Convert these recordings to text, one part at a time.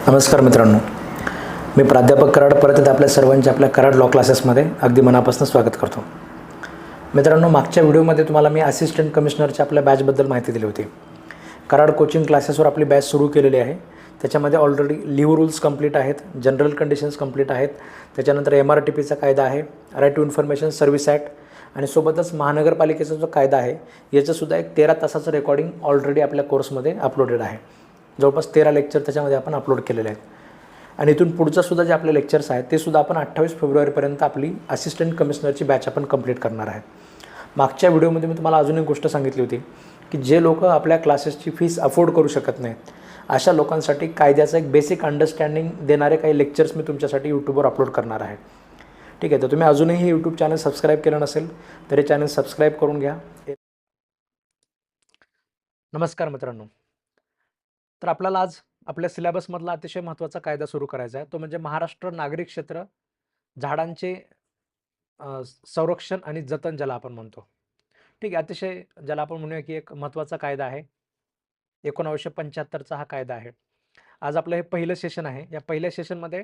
नमस्कार मित्रांनो, मी प्राध्यापक कराड परत एकदा आपल्या सर्वांचे आपल्या कराड लॉ क्लासेसमध्ये अगदी मनापासून स्वागत करतो. मित्रांनो, मागच्या व्हिडिओमध्ये तुम्हाला मी असिस्टंट कमिशनरच्या आपल्या बॅचबद्दल माहिती दिली होती. कराड कोचिंग क्लासेसवर आपली बॅच सुरू केलेली आहे. त्याच्यामध्ये ऑलरेडी लिव्ह रूल्स कंप्लीट आहेत, जनरल कंडिशन्स कंप्लीट आहेत, त्याच्यानंतर MRTPचा कायदा आहे, right to information service act आणि सोबतच महानगरपालिकेचा जो कायदा आहे याचंसुद्धा एक 13 तासाचं रेकॉर्डिंग ऑलरेडी आपल्या कोर्समध्ये अपलोडेड आहे. जवळपास 13 लेक्चर त्याच्यामध्ये आपण अपलोड केलेले आहेत. आणि इथून पुढचं सुद्धा जे आपले लेक्चर्स आहेत ते सुद्धा आपण 28 फेब्रुवारीपर्यंत आपली असिस्टंट कमिशनरची बॅच आपण कंप्लीट करणार आहे. मागच्या व्हिडिओमध्ये मी तुम्हाला अजून एक गोष्ट सांगितली होती की जे लोक आपल्या क्लासेसची फीस अफोर्ड करू शकत नाहीत अशा लोकांसाठी कायद्याचं एक बेसिक अंडरस्टँडिंग देणारे काही लेक्चर्स मी तुमच्यासाठी यूट्यूबवर अपलोड करणार आहे. ठीक आहे, तर तुम्ही अजूनही हे यूट्यूब चॅनल सबस्क्राईब केलं नसेल तर हे चॅनल सबस्क्राईब करून घ्या. नमस्कार मित्रांनो, तर आपल्याला आज आपल्या सिलेबसमधला अतिशय महत्त्वाचा कायदा सुरू करायचा आहे. तो म्हणजे महाराष्ट्र नागरिक क्षेत्र झाडांचे संरक्षण आणि जतन ज्याला आपण म्हणतो. ठीक आहे, अतिशय ज्याला आपण म्हणूया की एक महत्त्वाचा कायदा आहे. 1975चा हा कायदा आहे. आज आपलं हे पहिलं सेशन आहे. या पहिल्या सेशनमध्ये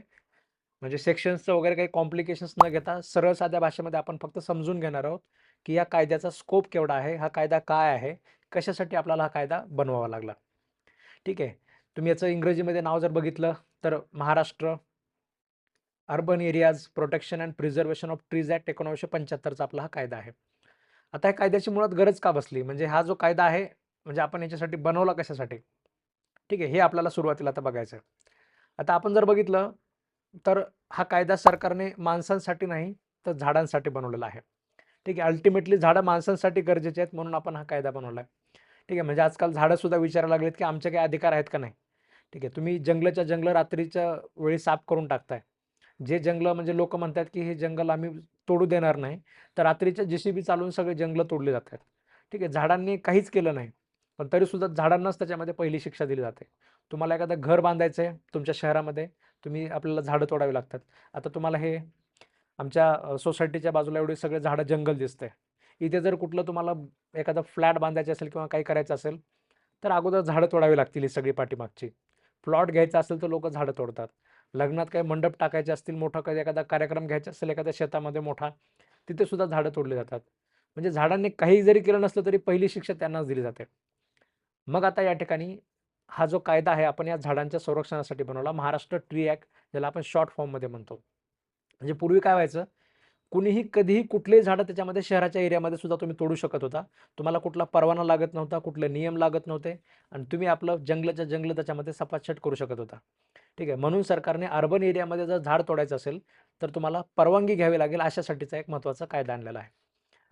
म्हणजे सेक्शन्सचं वगैरे काही कॉम्प्लिकेशन्स न घेता सरळ साध्या भाषेमध्ये आपण फक्त समजून घेणार आहोत की या कायद्याचा स्कोप केवढा आहे, हा कायदा काय आहे, कशासाठी आपल्याला हा कायदा बनवावा लागला. ठीक आहे, तुम्ही याचं इंग्रजीमध्ये नाव जर बघितलं तर Maharashtra urban areas protection and preservation of trees act 1975चा आपला हा कायदा आहे. आता या कायद्याची मुळात गरज का बसली, म्हणजे हा जो कायदा आहे म्हणजे आपण याच्यासाठी बनवला कशासाठी, ठीक आहे, हे आपल्याला सुरुवातीला आता बघायचं आहे. आता आपण जर बघितलं तर हा कायदा सरकारने माणसांसाठी नाही तर झाडांसाठी बनवलेला आहे. ठीक आहे, अल्टिमेटली झाडं माणसांसाठी गरजेचे आहेत म्हणून आपण हा कायदा बनवला आहे. ठीक आहे, म्हणजे आजकाल झाडं सुद्धा विचारायला लागलेत की आमचे काही अधिकार आहेत का नाही. ठीक आहे, तुम्ही जंगल रात्रीच्या वेळी साफ करून टाकताय. जे जंगल म्हणजे लोक म्हणतात की हे जंगल आम्ही तोडू देणार नाही, तर रात्रीच्या JCB चालवून सगळे जंगल तोडले जातात. ठीक आहे, झाडांनी काहीच केलं नाही पण तरी सुद्धा झाडांनाच त्याच्यामध्ये पहिली शिक्षा दिली जाते. तुम्हाला एखादं घर बांधायचं आहे तुमच्या शहरामध्ये, आपल्याला झाडं तोडावी लागतात. आता तुम्हाला हे आमच्या सोसायटीच्या बाजूला एवढे सगळे झाडं जंगल दिसतंय. इथे जर कुठलं तुम्हाला एखादा फ्लॅट बांधायचं असेल किंवा काही करायचं असेल तर अगोदर झाडं तोडावी लागतील ही सगळी पाठीमागची. प्लॉट घ्यायचा असेल तर लोक झाडं तोडतात. लग्नात काही मंडप टाकायचे असतील, मोठा काही एखादा कार्यक्रम घ्यायचा असेल एखाद्या शेतामध्ये मोठा, तिथे सुद्धा झाडं तोडली जातात. म्हणजे झाडांनी काही जरी केलं नसलं तरी पहिली शिक्षा त्यांनाच दिली जाते. मग आता या ठिकाणी हा जो कायदा आहे आपण या झाडांच्या संरक्षणासाठी बनवला, महाराष्ट्र ट्री ॲक्ट, ज्याला आपण शॉर्ट फॉर्ममध्ये म्हणतो. म्हणजे पूर्वी काय व्हायचं, कुणीही कधीही कुठलेही झाडं त्याच्यामध्ये शहराच्या एरियामध्ये सुद्धा तुम्ही तोडू शकत होता. तुम्हाला कुठला परवाना लागत नव्हता, कुठले नियम लागत नव्हते आणि तुम्ही आपलं जंगलाच्या जंगल त्याच्यामध्ये सपाटछट करू शकत होता. ठीक आहे, म्हणून सरकारने अर्बन एरियामध्ये जर झाड तोडायचं असेल तर तुम्हाला परवानगी घ्यावी लागेल अशासाठीचा एक महत्त्वाचा कायदा आणलेला आहे.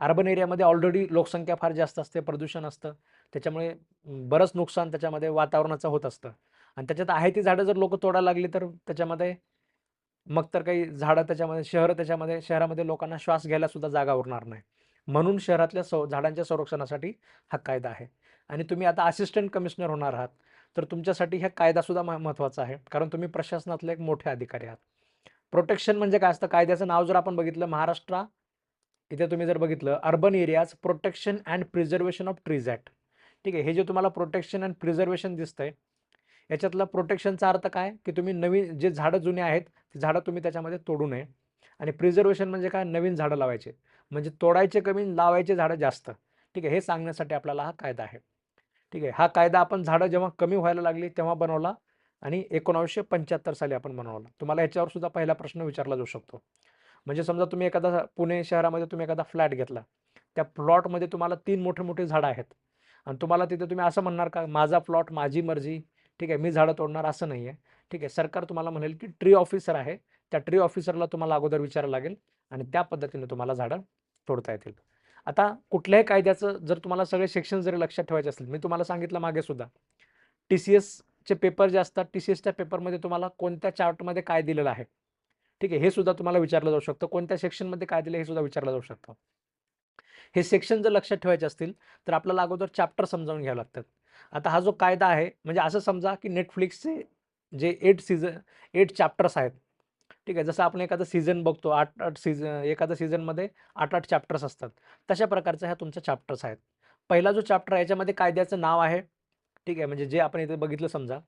अर्बन एरियामध्ये ऑलरेडी लोकसंख्या फार जास्त असते, प्रदूषण असतं, त्याच्यामुळे बरंच नुकसान त्याच्यामध्ये वातावरणाचं होत असतं आणि त्याच्यात आहे ती झाडं जर लोक तोडायला लागली तर त्याच्यामध्ये मग तर काही झाडं त्याच्यामध्ये शहरामध्ये लोकांना श्वास घ्यायला सुद्धा जागा उरणार नाही. म्हणून शहरातल्या झाडांच्या संरक्षणासाठी हा कायदा आहे. आणि तुम्ही आता असिस्टंट कमिशनर होणार आहात तर तुमच्यासाठी हा कायदा सुद्धा महत्त्वाचा आहे, कारण तुम्ही प्रशासनातले एक मोठे अधिकारी आहात. प्रोटेक्शन म्हणजे काय असतं, कायद्याचं नाव जर आपण बघितलं महाराष्ट्र, इथे तुम्ही जर बघितलं urban areas protection and preservation of trees act. ठीक आहे, हे जे तुम्हाला प्रोटेक्शन अँड प्रिझर्वेशन दिसतंय याच्यातला प्रोटेक्शनचा अर्थ काय की तुम्ही नवीन जे झाडं जुने आहेत ती झाडं तुम्ही त्याच्यामध्ये तोडू नये. आणि प्रिझर्वेशन म्हणजे काय, नवीन झाडं लावायचे, म्हणजे तोडायचे कमी लावायचे झाडं जास्त. ठीक आहे, हे सांगण्यासाठी आपल्याला हा कायदा आहे. ठीक आहे, हा कायदा आपण झाडं जेव्हा कमी व्हायला लागली तेव्हा बनवला आणि 1975 साली आपण बनवला. तुम्हाला याच्यावर सुद्धा पहिला प्रश्न विचारला जाऊ शकतो. म्हणजे समजा तुम्ही एखादा पुणे शहरामध्ये तुम्ही एखादा फ्लॅट घेतला, त्या प्लॉटमध्ये तुम्हाला 3 मोठे मोठे झाडं आहेत आणि तुम्हाला तिथे तुम्ही असं म्हणणार का माझा प्लॉट माझी मर्जी, ठीक आहे, मी झाडं तोडणार, असं नाही आहे. ठीक आहे, सरकार तुम्हाला म्हणेल की ट्री ऑफिसर आहे, त्या ट्री ऑफिसरला तुम्हाला अगोदर विचारायला लागेल आणि त्या पद्धतीने तुम्हाला झाडं तोडता येतील. आता कुठल्याही कायद्याचं जर तुम्हाला सगळे सेक्शन जरी लक्षात ठेवायचे असतील, मी तुम्हाला सांगितलं मागे सुद्धा TCSचे पेपर जे असतात, TCSच्या पेपरमध्ये तुम्हाला कोणत्या चार्टमध्ये काय दिलेलं आहे, ठीक आहे, हे सुद्धा तुम्हाला विचारलं जाऊ शकतं. कोणत्या सेक्शनमध्ये काय दिलं हे सुद्धा विचारलं जाऊ शकतं. हे सेक्शन जर लक्षात ठेवायचे असतील तर आपल्याला अगोदर चॅप्टर समजावून घ्यावे लागतात. आता हा जो कायदा आहे म्हणजे असं समजा की नेटफ्लिक्सचे जे 8 चॅप्टर्स आहेत. ठीक आहे, जसं आपण एखादा सीझन बघतो, 8 सीझन, एखाद्या सीझनमध्ये 8 चॅप्टर्स असतात, तशा प्रकारच्या ह्या तुमच्या चॅप्टर्स आहेत. पहिला जो चॅप्टर आहे याच्यामध्ये कायद्याचं नाव आहे. ठीक आहे, म्हणजे जे आपण इथे बघितलं समजा,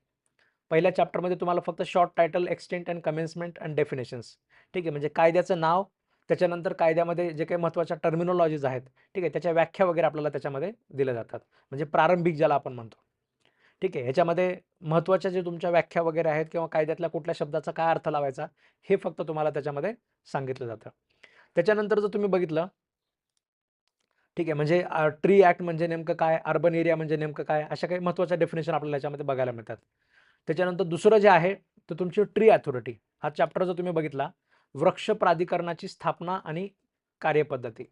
पहिल्या चॅप्टरमध्ये तुम्हाला फक्त short title, extent and commencement and definitions, ठीक आहे, म्हणजे कायद्याचं नाव, त्याच्यानंतर कायद्यामध्ये जे काही महत्त्वाच्या टर्मिनॉलॉजीज आहेत, ठीक आहे, त्याच्या व्याख्या वगैरे आपल्याला त्याच्यामध्ये दिल्या जातात, म्हणजे प्रारंभिक ज्याला आपण म्हणतो, ठीक आहे. ह्याच्यामध्ये महत्त्वाच्या जे तुमच्या व्याख्या वगैरे आहेत किंवा कायद्यातल्या कुठल्या शब्दाचा काय अर्थ लावायचा हे फक्त तुम्हाला त्याच्यामध्ये सांगितलं जातं. त्याच्यानंतर जर तुम्ही बघितलं, ठीक आहे, म्हणजे ट्री ॲक्ट म्हणजे नेमकं काय, अर्बन एरिया म्हणजे नेमकं काय, अशा काही महत्त्वाच्या डेफिनेशन आपल्याला याच्यामध्ये बघायला मिळतात. त्याच्यानंतर दुसरं जे आहे तर तुमची ट्री अथॉरिटी, हा चॅप्टर जर तुम्ही बघितला, वृक्ष प्राधिकरणाची स्थापना आणि कार्यपद्धती,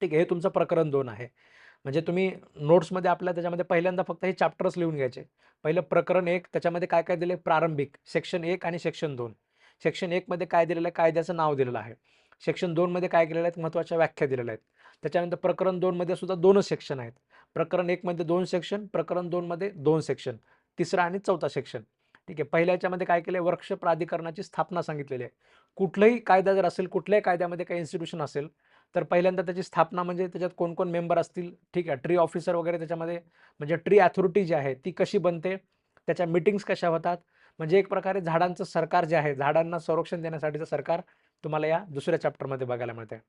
ठीक आहे, हे तुमचं प्रकरण 2 आहे. म्हणजे तुम्ही नोट्समध्ये आपल्या त्याच्यामध्ये पहिल्यांदा फक्त हे चॅप्टर्स लिहून घ्यायचे. पहिलं प्रकरण 1, त्याच्यामध्ये काय काय दिले, प्रारंभिक सेक्शन 1 आणि सेक्शन 2. सेक्शन 1 मध्ये काय दिलेलं आहे, कायद्याचं नाव दिलेलं आहे. सेक्शन 2 मध्ये काय केलेलं आहे, महत्त्वाच्या व्याख्या दिलेल्या आहेत. त्याच्यानंतर प्रकरण 2 मध्ये सुद्धा 2च सेक्शन आहेत. प्रकरण 1 मध्ये 2 सेक्शन, प्रकरण 2 मध्ये 2 सेक्शन, तिसरा आणि चौथा सेक्शन, ठीक आहे. पहिल्या याच्यामध्ये काय केलंय, वृक्ष प्राधिकरणाची स्थापना सांगितलेली आहे. कुठलाही कायदा जर असेल, कुठल्याही कायद्यामध्ये काही इन्स्टिट्यूशन असेल, तर पहिल्यांदा त्याची स्थापना म्हणजे त्याच्यात कोण-कोण मेंबर असतील, ठीक आहे. ट्री ऑफिसर वगैरे त्याच्यामध्ये, म्हणजे ट्री अथॉरिटी जी आहे ती कशी बनते, त्याच्या मीटिंग्स कशा होतात, म्हणजे एक प्रकारे झाडांचं सरकार जे आहे, झाडांना संरक्षण देण्यासाठीचं सरकार तुम्हाला या दुसऱ्या चॅप्टरमध्ये बघायला मिळतंय.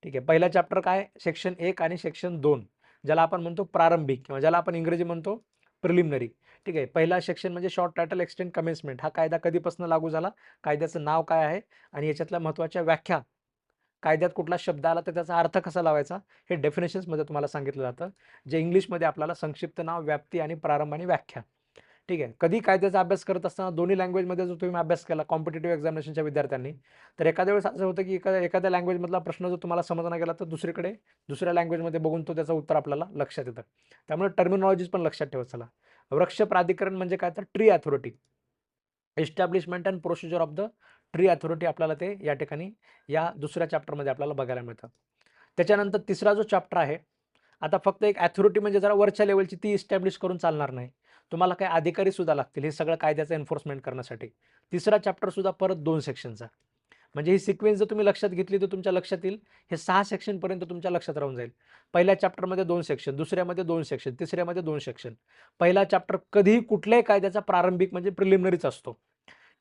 ठीक आहे. पहिला चॅप्टर काय, सेक्शन 1 आणि सेक्शन 2, ज्याला आपण म्हणतो प्रारंभिक किंवा ज्याला आपण इंग्रजी म्हणतो प्रिलिमिनरी. ठीक आहे. पहिला सेक्शन म्हणजे शॉर्ट टायटल, एक्सटेंड, कमेन्समेंट. हा कायदा कधीपासून लागू झाला, कायद्याचं नाव काय आहे आणि याच्यातल्या महत्त्वाच्या व्याख्या, कायद्यात कुठला शब्द आला तर त्याचा अर्थ कसा लावायचा, हे डेफिनेशन्समध्ये तुम्हाला सांगितलं जातं, जे इंग्लिशमध्ये आपल्याला संक्षिप्त नाव, व्याप्ती आणि प्रारंभ आणि व्याख्या. ठीक आहे. कधी कायद्याचा अभ्यास करत असताना दोन्ही लँग्वेजमध्ये जर तुम्ही अभ्यास केला कॉम्पिटिटिव्ह एक्झामिनेशनच्या विद्यार्थ्यांनी, तर एखाद्या वेळेस असं होतं की एखाद्या लँग्वेजमधला प्रश्न जर तुम्हाला समजला गेला तर दुसरीकडे दुसऱ्या लँग्वेजमध्ये बघून तो त्याचं उत्तर आपल्याला लक्षात येतं. त्यामुळे टर्मिनॉलॉजीज पण लक्षात ठेवत चला. वृक्ष प्राधिकरण म्हणजे काय, तर tree authority, establishment and procedure of the tree authority, आपल्याला ते या ठिकाणी या दुसऱ्या चॅप्टरमध्ये आपल्याला बघायला मिळतं. त्याच्यानंतर तिसरा जो चॅप्टर आहे, आता फक्त एक अथॉरिटी म्हणजे जरा वरच्या लेवलची ती इस्टॅब्लिश करून चालणार नाही. तुम्हाला काही अधिकारी सुद्धा लागतील हे सगळं कायद्याचं एन्फोर्समेंट करण्यासाठी. तिसरा चॅप्टर सुद्धा परत 2 सेक्शनचा. म्हणजे ही सिक्वेन्स जर तुम्ही लक्षात घेतली तर तुमच्या लक्षात येईल. हे 6 सेक्शनपर्यंत तुमच्या लक्षात राहून जाईल. पहिल्या चॅप्टरमध्ये 2 सेक्शन, दुसऱ्यामध्ये 2 सेक्शन, तिसऱ्यामध्ये 2 सेक्शन. पहिला चॅप्टर कधीही कुठल्याही कायद्याचा प्रारंभिक म्हणजे प्रिलिमिनरीच असतो.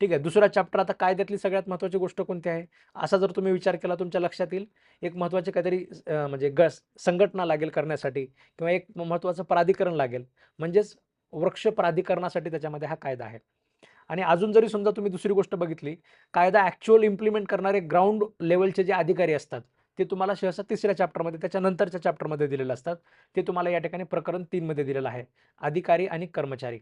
ठीक आहे. दुसरा चॅप्टर, आता कायद्यातली सगळ्यात महत्त्वाची गोष्ट कोणती आहे, असा जर तुम्ही विचार केला तुमच्या लक्षात येईल. एक महत्त्वाचे काहीतरी म्हणजे संघटना लागेल करण्यासाठी किंवा एक महत्त्वाचं प्राधिकरण लागेल, म्हणजेच वृक्ष प्राधिकरणासाठी त्याच्यामध्ये हा कायदा आहे. आणि अजून जरी समजा तुम्ही दुसरी गोष्ट बघितली, कायदा ॲक्चुअल इम्प्लिमेंट करणारे ग्राउंड लेव्हलचे जे अधिकारी असतात, ते तुम्हाला सहसा तिसऱ्या चॅप्टरमध्ये, त्याच्यानंतरच्या चॅप्टरमध्ये दिलेले असतात. ते तुम्हाला या ठिकाणी प्रकरण 3 मध्ये दिलेलं आहे, अधिकारी आणि कर्मचारी.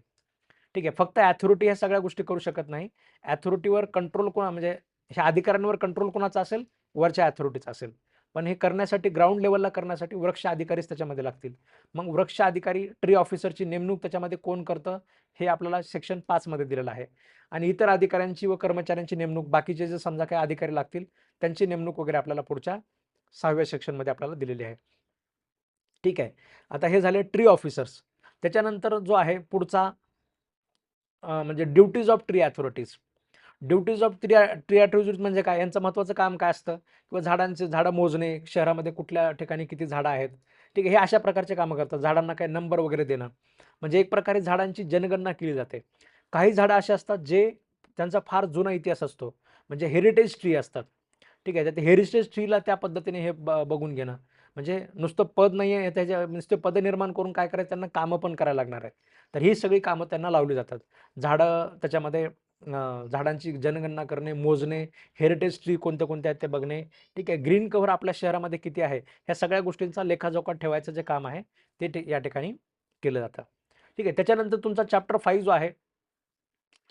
ठीक आहे. फक्त अथॉरिटी ह्या सगळ्या गोष्टी करू शकत नाही. अथॉरिटीवर कंट्रोल म्हणजे ह्या अधिकाऱ्यांवर कंट्रोल कोणाचा असेल, वरच्या अथॉरिटीचा असेल. पण हे करण्यासाठी ग्राउंड लेवलला करण्यासाठी वृक्ष अधिकारीच त्याच्यामध्ये लागतील. मग वृक्ष अधिकारी, ट्री ऑफिसरची नेमणूक त्याच्यामध्ये कोण करतं, हे आपल्याला सेक्शन 5 मध्ये दिलेलं आहे. आणि इतर अधिकाऱ्यांची व कर्मचाऱ्यांची नेमणूक, बाकीचे जे समजा काही अधिकारी लागतील त्यांची नेमणूक वगैरे आपल्याला पुढच्या 6व्या सेक्शनमध्ये आपल्याला दिलेली आहे. ठीक आहे. आता हे झाले ट्री ऑफिसर्स. त्याच्यानंतर जो आहे पुढचा म्हणजे duties of tree authorities. Duties of tree tree authorities म्हणजे काय, यांचं महत्त्वाचं काम काय असतं, किंवा झाडं मोजणे, शहरामध्ये कुठल्या ठिकाणी किती झाडं आहेत, ठीक आहे, हे अशा प्रकारचे कामं करतात. झाडांना काही नंबर वगैरे देणं, म्हणजे एक प्रकारे झाडांची जनगणना केली जाते. काही झाडं अशी असतात जे त्यांचा फार जुना इतिहास असतो, म्हणजे हेरिटेज ट्री असतात. ठीक आहे. तर हेरिटेज ट्रीला त्या पद्धतीने हे बघून घेणं, म्हणजे नुसतं पद नाही आहे, त्याच्या नुसते पद निर्माण करून काय करायचं, त्यांना कामं पण करायला लागणार आहेत. तर ही सगळी कामं त्यांना लावली जातात. झाडं त्याच्यामध्ये झाडांची जनगणना करणे, मोजणे, हेरिटेज ट्री कोणते-कोणते आहेत ते बघणे, ठीक आहे. ग्रीन कव्हर आपल्या शहरामध्ये किती आहे, ह्या सगळ्या गोष्टींचा लेखाजोखा ठेवायचं जे काम आहे, ते या ठिकाणी केलं जातं. ठीक आहे. त्याच्यानंतर तुमचा चॅप्टर 5 जो आहे,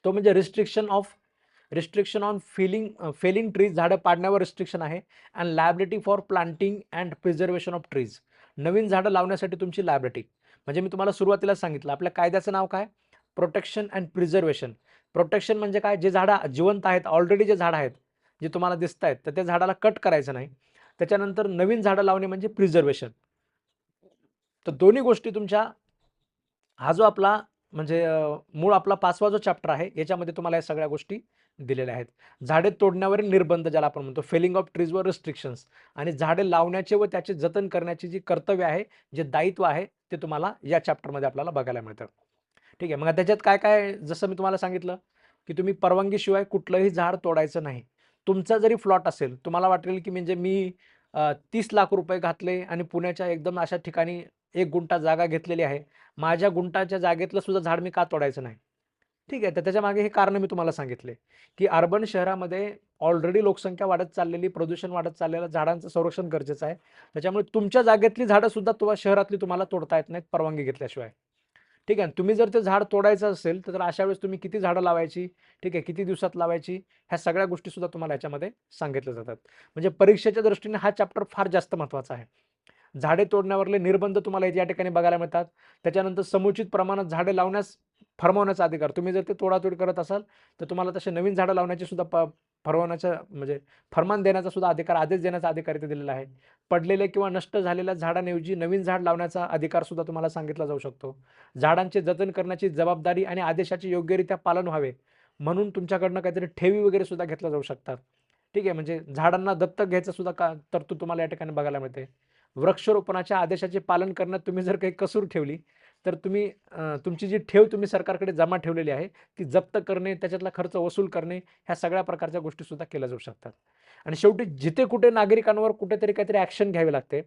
तो म्हणजे रिस्ट्रिक्शन ऑन फेलिंग ट्रीज, झाडं पाडण्यावर रिस्ट्रिक्शन आहे. And liability for planting and preservation of trees, नवीन झाडं लावण्यासाठी तुमची लायबिलिटी. म्हणजे मी तुम्हाला सुरुवातीला सांगितलं, आपल्या कायद्याचं नाव काय, प्रोटेक्शन अँड प्रिझर्वेशन. प्रोटेक्शन म्हणजे काय, जे झाडं जिवंत आहेत, ऑलरेडी जे झाडं आहेत, जे तुम्हाला दिसत आहेत, तर त्या झाडाला कट करायचं नाही. त्याच्यानंतर नवीन झाडं लावणे म्हणजे प्रिझर्वेशन. तर दोन्ही गोष्टी तुमच्या, हा जो आपला म्हणजे मूळ आपला 5वा जो चॅप्टर आहे, याच्यामध्ये तुम्हाला या सगळ्या गोष्टी दिलेल्या आहेत. झाडे तोडण्यावरील निर्बंध, ज्याला आपण म्हणतो फेलिंग ऑफ ट्रीजवर रिस्ट्रिक्शन्स, आणि झाडे लावण्याचे व त्याचे जतन करण्याची जी कर्तव्य आहे, जे दायित्व आहे, ते तुम्हाला या चॅप्टरमध्ये आपल्याला बघायला मिळतं. ठीक आहे. मग त्याच्यात काय-काय जसं मी तुम्हाला सांगितलं, की तुम्ही परवानगीशिवाय कुठलंही झाड तोडायचं नाही. तुमचा जरी प्लॉट असेल, तुम्हाला वाटेल, की म्हणजे मी 30 लाख रुपये घातले आणि पुण्याच्या एकदम अशा ठिकाणी 1 गुंठा जागा घेतलेली आहे. माझ्या गुंठाच्या जागेतलं सुद्धा झाड मी का तोडायचं नाही? ठीक आहे. तर त्याच्यामागे हे कारणं मी तुम्हाला सांगितले, की अर्बन शहरामध्ये ऑलरेडी लोकसंख्या वाढत चाललेली, प्रदूषण वाढत चाललेलं, झाडांचं संरक्षण गरजेचं आहे. त्याच्यामुळे तुमच्या जागेतली झाडं सुद्धा शहरातली तुम्हाला तोडता येत नाहीत परवानगी घेतल्याशिवाय. ठीक आहे. तुम्ही जर ते झाड तोडायचं असेल, तर अशा वेळेस तुम्ही किती झाडं लावायची, ठीक आहे, किती दिवसात लावायची, ह्या सगळ्या गोष्टी सुद्धा तुम्हाला याच्यामध्ये सांगितल्या जातात. म्हणजे परीक्षेच्या दृष्टीने हा चॅप्टर फार जास्त महत्त्वाचा आहे. झाडे तोडण्यावरले निर्बंध तुम्हाला या ठिकाणी बघायला मिळतात. त्याच्यानंतर समुचित प्रमाणात झाडे लावण्यास फरमावण्याचा अधिकार. तुम्ही जर ते तोडातोड करत असाल, तर तुम्हाला तसे नवीन झाडं लावण्याची सुद्धा फरमावण्याचा म्हणजे फर्मान देण्याचा सुद्धा अधिकार, आदेश देण्याचा अधिकार इथे दिलेला आहे. पडलेले किंवा नष्ट झालेल्या झाडांऐवजी नवीन झाड लावण्याचा अधिकार सुद्धा तुम्हाला सांगितला जाऊ शकतो. झाडांचे जतन करण्याची जबाबदारी आणि आदेशाचे योग्यरित्या पालन व्हावे, म्हणून तुमच्याकडनं काहीतरी ठेवी वगैरे सुद्धा घेतल्या जाऊ शकतात. ठीक आहे. म्हणजे झाडांना दत्तक घ्यायचं सुद्धा तरतूद तुम्हाला या ठिकाणी बघायला मिळते. वृक्षारोपणाच्या आदेशाचे पालन करण्यात तुम्ही जर काही कसूर ठेवली, तर तुम्ही तुमची जी ठेव तुम्ही सरकारकडे जमा ठेवलेली आहे, ती जप्त करणे, त्याच्यातला खर्च वसूल करणे, ह्या सगळ्या प्रकारच्या गोष्टी सुद्धा केल्या जाऊ शकतात. आणि शेवटी जिथे कुठे नागरिकांवर कुठेतरी काहीतरी ॲक्शन घ्यावी लागते.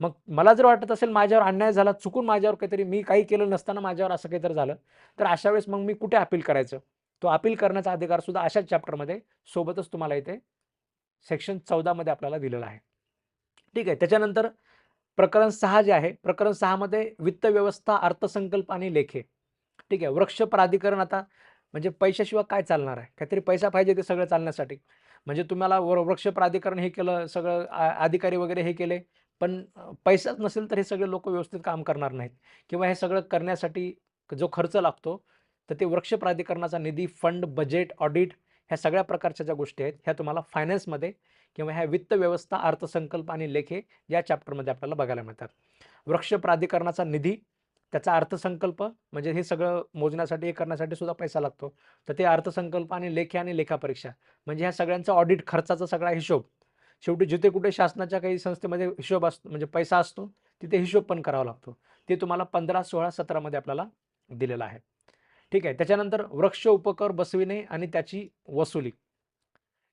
मग मला जर वाटत असेल माझ्यावर अन्याय झाला, चुकून माझ्यावर काहीतरी मी काही केलं नसताना माझ्यावर असं काहीतरी झालं, तर अशा वेळेस मग मी कुठे अपील करायचं? तो अपील करण्याचा अधिकार सुद्धा अशाच चॅप्टरमध्ये सोबतच तुम्हाला इथे सेक्शन 14 मध्ये आपल्याला दिलेला आहे. ठीक आहे. त्याच्यानंतर प्रकरण 6 जे आहे, प्रकरण 6 मध्ये वित्त व्यवस्था, अर्थसंकल्प आणि लेखे. ठीक आहे. वृक्ष प्राधिकरण आता म्हणजे पैशाशिवाय काय चालणार आहे? काहीतरी पैसा पाहिजे ते सगळं चालण्यासाठी. म्हणजे तुम्हाला वृक्ष प्राधिकरण हे केलं, सगळं अधिकारी वगैरे हे केले, पण पैसाच नसेल तर हे सगळे लोकं व्यवस्थित काम करणार नाहीत किंवा हे सगळं करण्यासाठी जो खर्च लागतो, तर ते वृक्ष प्राधिकरणाचा निधी, फंड, बजेट, ऑडिट ह्या सगळ्या प्रकारच्या ज्या गोष्टी आहेत, ह्या तुम्हाला फायनान्समध्ये किंवा ह्या वित्त व्यवस्था, अर्थसंकल्प आणि लेखे या चॅप्टरमध्ये आपल्याला बघायला मिळतात. वृक्ष प्राधिकरणाचा निधी, त्याचा अर्थसंकल्प म्हणजे हे सगळं मोजण्यासाठी, हे करण्यासाठी सुद्धा पैसा लागतो. तर ते अर्थसंकल्प आणि लेखे आणि लेखापरीक्षा म्हणजे ह्या सगळ्यांचा ऑडिट, खर्चाचा सगळा हिशोब. शेवटी जिथे कुठे शासनाच्या काही संस्थेमध्ये हिशोब असतो म्हणजे पैसा असतो, तिथे हिशोब पण करावा लागतो. ते तुम्हाला 15, 16, 17 मध्ये आपल्याला दिलेलं आहे. ठीक आहे. त्याच्यानंतर वृक्ष उपकर बसविणे आणि त्याची वसुली.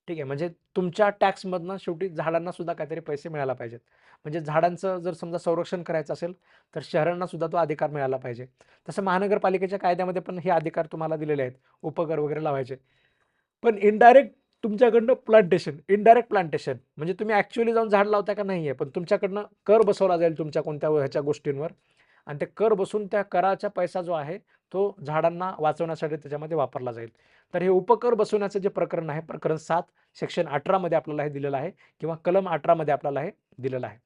ठीक आहे. म्हणजे तुमच्या टॅक्समधनं शेवटी झाडांना सुद्धा काहीतरी पैसे मिळायला पाहिजेत. म्हणजे झाडांचं जर समजा संरक्षण करायचं असेल, तर शहरांना सुद्धा तो अधिकार मिळाला पाहिजे. तसं महानगरपालिकेच्या कायद्यामध्ये पण हे अधिकार तुम्हाला दिलेले आहेत, उपकर वगैरे लावायचे. पण इनडायरेक्ट तुमच्याकडनं प्लांटेशन, इनडायरेक्ट प्लांटेशन म्हणजे तुम्ही ॲक्चुअली जाऊन झाड लावताय का नाहीये, पण तुमच्याकडनं कर बसवला जाईल तुमच्या कोणत्या ह्याच्या गोष्टींवर आणि ते कर बसून त्या कराचा पैसा जो आहे, तो झाडांना वाचवण्यासाठी त्याच्यामध्ये वापरला जाईल. तर हे उपकर बसवण्याचं जे प्रकरण आहे, प्रकरण 7 सेक्शन 18 मध्ये आपल्याला हे दिलेलं आहे किंवा कलम 18 मध्ये आपल्याला हे दिलेलं आहे.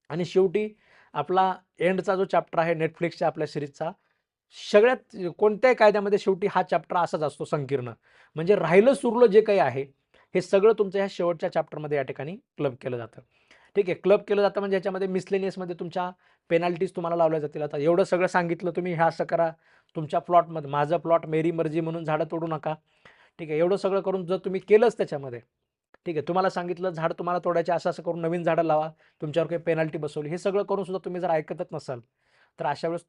आणि शेवटी आपला एंडचा जो चॅप्टर आहे Netflixच्या आपल्या सीरीजचा, सगळ्यात कोणत्याही कायद्यामध्ये शेवटी हा चॅप्टर असाच असतो संकीर्ण. म्हणजे राहिलं-सुरलं जे काही आहे, हे सगळं तुमचं ह्या शेवटच्या चॅप्टरमध्ये या ठिकाणी क्लब केलं जातं. ठीक आहे. क्लब केलं जातं म्हणजे ह्याच्यामध्ये मिसलेनियसमध्ये तुमच्या पेनल्टीज तुम्हाला लावल्या जातील. आता एवढं सगळं सांगितलं तुम्ही हे असं करा, तुमच्या प्लॉटमध्ये माझं प्लॉट मेरी मर्जी म्हणून झाडं तोडू नका. ठीक आहे. एवढं सगळं करून जर तुम्ही केलंच त्याच्यामध्ये, ठीक आहे. तुम्हाला सांगितलं झाड तुम्हाला तोडायचे असं-असं करून नवीन झाडं लावा. तुमच्यावर काही पेनल्टी बसवली. हे सगळं करून सुद्धा तुम्ही जर ऐकतच नसाल, तर अशा वेळेस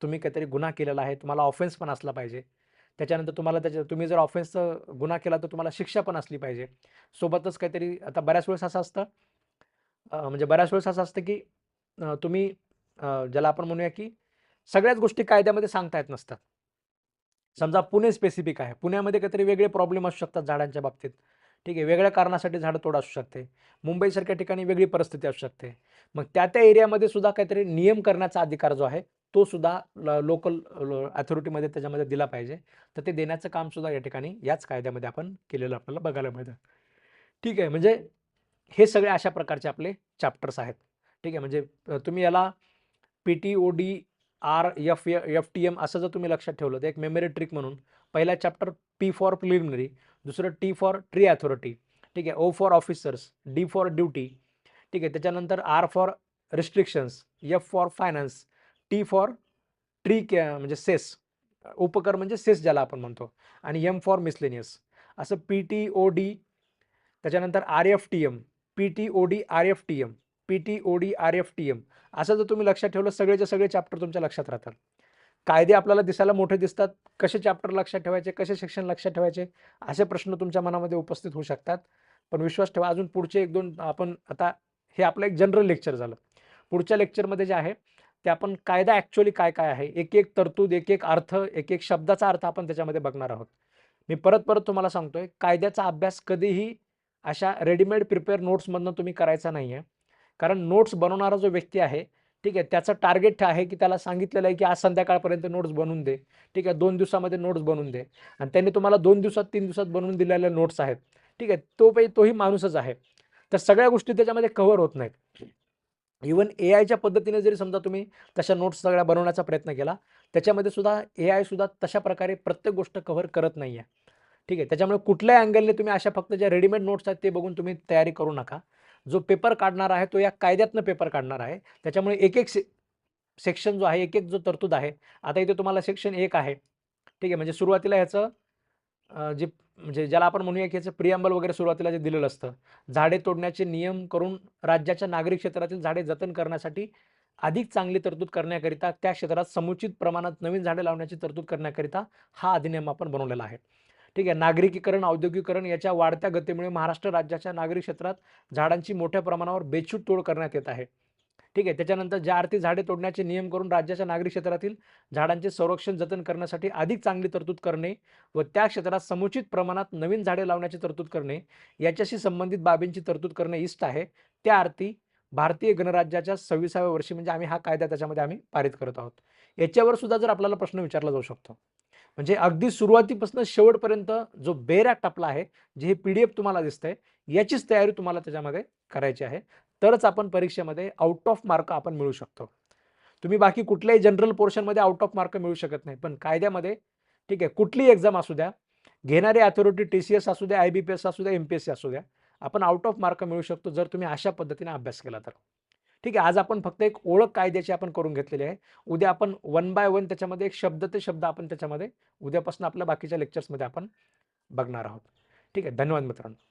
तुम्ही काहीतरी गुन्हा केलेला आहे. तुम्हाला ऑफेन्स पण असला पाहिजे. त्याच्यानंतर तुम्ही जर ऑफेन्सचा गुन्हा केला तर तुम्हाला शिक्षा पण असली पाहिजे. सोबतच काहीतरी आता बऱ्याच वेळेस असं असतं म्हणजे बऱ्याच वेळेस असं असतं, की तुम्ही ज्याला आपण म्हणूया, की सगळ्याच गोष्टी कायद्यामध्ये सांगता येत नसतात. समजा पुणे स्पेसिफिक आहे. पुण्यामध्ये काहीतरी वेगळे प्रॉब्लेम असू शकतात झाडांच्या बाबतीत. ठीक आहे. वेगळ्या कारणासाठी झाडं तोड असू शकते. मुंबईसारख्या ठिकाणी वेगळी परिस्थिती असू शकते. मग त्या एरियामध्ये सुद्धा काहीतरी नियम करण्याचा अधिकार जो आहे, तो सुद्धा लोकल अथॉरिटीमध्ये त्याच्यामध्ये दिला पाहिजे. तर ते देण्याचं काम सुद्धा या ठिकाणी याच कायद्यामध्ये आपण केलेलं आपल्याला बघायला मिळतं. ठीक आहे. म्हणजे हे सगळे अशा प्रकारचे आपले चॅप्टर्स आहेत. ठीक आहे. म्हणजे तुम्ही याला पी-टी-ओ-डी, एफ-टी-एम असं जर तुम्ही लक्षात ठेवलं, तर एक मेमरी ट्रिक म्हणून पहिला चॅप्टर पी फॉर प्रिलिमिनरी, दुसरं टी फॉर ट्री अथॉरिटी, ठीक आहे. O for officers, D for duty, ठीक आहे. त्याच्यानंतर R for restrictions, F for finance, T for म्हणजे सेस, उपकर म्हणजे सेस ज्याला आपण म्हणतो आणि एम फॉर मिसलेनियस असं पी-टी-ओ-डी त्याच्यानंतर आर-एफ-टी-एम, पी-टी-ओ-डी, आर-एफ-टी-एम, पी-टी-ओ-डी, आर-एफ-टी-एम असं जर तुम्ही लक्षात ठेवलं सगळेच्या सगळे चॅप्टर तुमच्या लक्षात राहतात. कायदे आपल्याला दिसायला मोठे दिसतात, कसे चॅप्टर लक्षात ठेवायचे, कसे सेक्शन लक्षात ठेवायचे, असे प्रश्न तुमच्या मनामध्ये उपस्थित होऊ शकतात. पण विश्वास ठेवा, अजून पुढचे 1-2 आपण आता, हे आपलं एक जनरल लेक्चर झालं. पुढच्या लेक्चरमध्ये जे आहे ते आपण कायदा ॲक्चुअली काय-काय आहे, एक-एक तरतूद, एक-एक अर्थ, एक-एक शब्दाचा अर्थ आपण त्याच्यामध्ये बघणार आहोत. मी परत-परत तुम्हाला सांगतोय, कायद्याचा अभ्यास कधीही अशा रेडीमेड प्रिपेअर नोट्समधनं तुम्ही करायचा नाहीये. कारण नोट्स बनवणारा जो व्यक्ती आहे, ठीक आहे, त्याचं टार्गेट आहे की त्याला सांगितलेलं आहे की आज संध्याकाळपर्यंत नोट्स बनवून दे. ठीक आहे, 2 दिवसामध्ये नोट्स बनवून दे. आणि त्यांनी तुम्हाला 2 दिवसात, 3 दिवसात बनवून दिलेल्या नोट्स आहेत. ठीक आहे, तोही माणूसच आहे. तर सगळ्या गोष्टी त्याच्यामध्ये कव्हर होत नाहीत. इव्हन एआयच्या पद्धतीने जरी समजा तुम्ही तशा नोट्स सगळ्या बनवण्याचा प्रयत्न केला, त्याच्यामध्ये सुद्धा एआय सुद्धा तशा प्रकारे प्रत्येक गोष्ट कव्हर करत नाहीये. ठीक आहे, त्याच्यामुळे कुठल्याही अँगलने तुम्ही अशा फक्त ज्या रेडीमेड नोट्स आहेत ते बघून तुम्ही तयारी करू नका. जो पेपर काढणार आहे तो या कायद्यातनं पेपर काढणार आहे. त्याच्यामुळे एक-एक सेक्शन जो आहे, एक-एक जो तरतूद आहे. आता इथे तुम्हाला सेक्शन 1 आहे. ठीक आहे, म्हणजे सुरुवातीला ह्याचं जे म्हणजे ज्याला आपण म्हणूया की याचं प्रिअम्बल वगैरे सुरुवातीला जे दिलेलं असतं. झाडे तोडण्याचे नियम करून राज्याच्या नागरी क्षेत्रातील झाडे जतन करण्यासाठी अधिक चांगली तरतूद करण्याकरिता त्या क्षेत्रात समुचित प्रमाणात नवीन झाडे लावण्याची तरतूद करण्याकरिता हा अधिनियम आपण बनवलेला आहे. ठीक आहे, नागरिकीकरण, औद्योगिकीकरण याच्या वाढत्या गतीमुळे महाराष्ट्र राज्याच्या नागरी क्षेत्रात झाडांची मोठ्या प्रमाणावर बेछूट तोड करण्यात येत आहे. ठीक आहे, त्याच्यानंतर ज्या अर्थी झाडे तोडण्याचे नियम करून राज्याच्या नागरी क्षेत्रातील झाडांचे संरक्षण जतन करण्यासाठी अधिक चांगली तरतूद करणे व त्या क्षेत्रात समुचित प्रमाणात नवीन झाडे लावण्याची तरतूद करणे याच्याशी संबंधित बाबींची तरतूद करणे इष्ट आहे. त्या अर्थी भारतीय गणराज्याच्या 26व्या वर्षी म्हणजे आम्ही हा कायदा त्याच्यामध्ये आम्ही पारित करत आहोत. याच्यावर सुद्धा जर आपल्याला प्रश्न विचारला जाऊ शकतो. म्हणजे अगदी सुरुवातीपासून शेवटपर्यंत जो बेर ॲक्ट आपला आहे, जे हे पी-डी-एफ तुम्हाला दिसतंय, याचीच तयारी तुम्हाला त्याच्यामध्ये करायची आहे. तरच आपण परीक्षेमध्ये आउट ऑफ मार्क आपण मिळवू शकतो. तुम्ही बाकी कुठल्याही जनरल पोर्शनमध्ये आउट ऑफ मार्क मिळवू शकत नाही. पण कायद्यामध्ये ठीक आहे, कुठलीही एक्झाम असू द्या, घेणारी अथॉरिटी टी-सी-एस असू द्या, आय-बी-पी-एस असू द्या, एम-पी-एस-सी असू द्या, आपण आउट ऑफ मार्क मिळवू शकतो जर तुम्ही अशा पद्धतीने अभ्यास केला तर. ठीक आहे, आज आपण फक्त एक ओळख कायद्याची आपण करून घेतलेली आहे. उद्या आपण वन बाय वन त्याच्यामध्ये एक शब्द ते शब्द आपण त्याच्यामध्ये उद्यापासून आपल्या बाकीच्या लेक्चर्समध्ये आपण बघणार आहोत. ठीक आहे, धन्यवाद मित्रांनो.